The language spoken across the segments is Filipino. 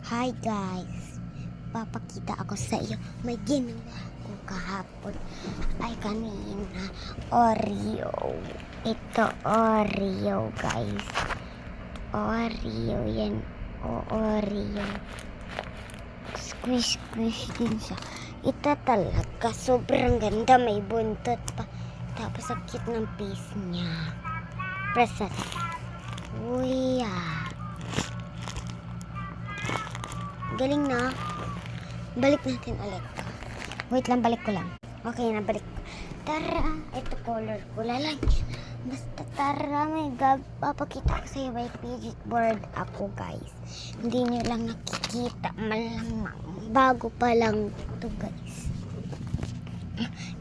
Hi guys, papakita ako sa iyo. May ginawa ko kahapon ay kanina. Oreo. Ito Oreo guys. Oreo yan. Oreo. Squish din siya. Ito talaga sobrang ganda. May buntot pa. Tapos sakit ng face niya. Press it. Uy galing na. Balik natin ulit. Wait lang, balik ko lang. Okay na, balik ko. Tara, ito color ko. Lalagyan. Basta tara, may papakita ko sa iyo. May fidget board ako guys. Hindi nyo lang nakikita. Malamang. Bago pa lang ito guys.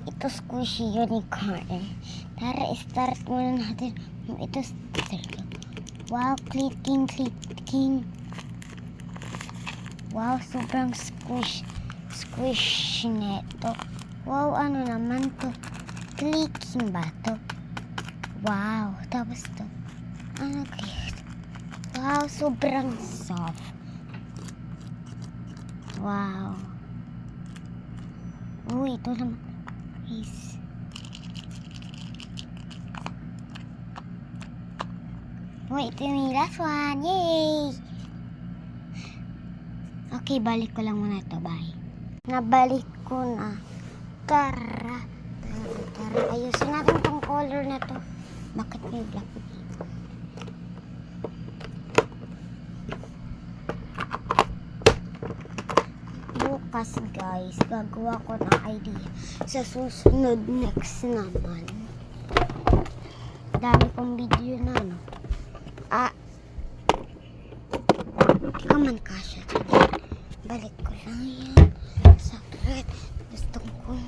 Ito squishy unicorn. Tara, start muna natin. Ito start. Wow, clicking. Wow, sobrang squish neto. Wow, ano naman to? Clicking ba to? Wow, tapos to. Ano click? Wow, sobrang soft. Wow. Uy, ito naman. Please. Wait, ito yung last one. Yay! Okay, balik ko lang muna ito. Bye. Nabalik ko na. Tara. Ayusin natin tong color na to. Bakit may black dito? Bukas guys, gagawa ko ng idea. Sa susunod next naman. Dami kong video na no. Di ka man kasya. Balik ko lang yan. Sakit. Gusto ko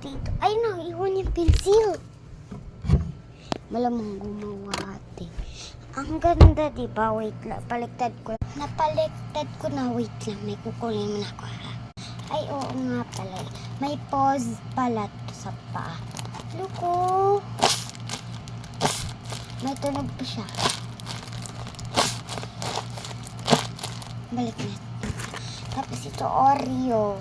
dito. Ay, naiwan yung pencil. Malamang gumawa ate. Ang ganda, diba? Wait lang. Paliktad ko. Napaliktad ko na. Wait lang. May kukunin mo na ako. Ay, oo nga pala. May pause pala to sa paa. Luko. May tunog pa siya. Balik na. Tapos ito Oreo.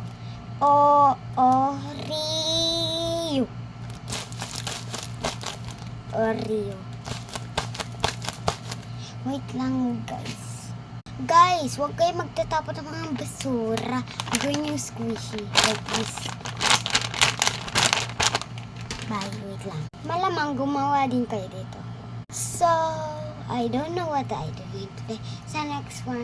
Oreo. Wait lang guys. Guys, huwag kayo magtatapon ng mga basura. Gawin yung squishy. Like this. Bye, wait lang. Malamang gumawa din kayo dito. So, I don't know what I do today. Sa next one.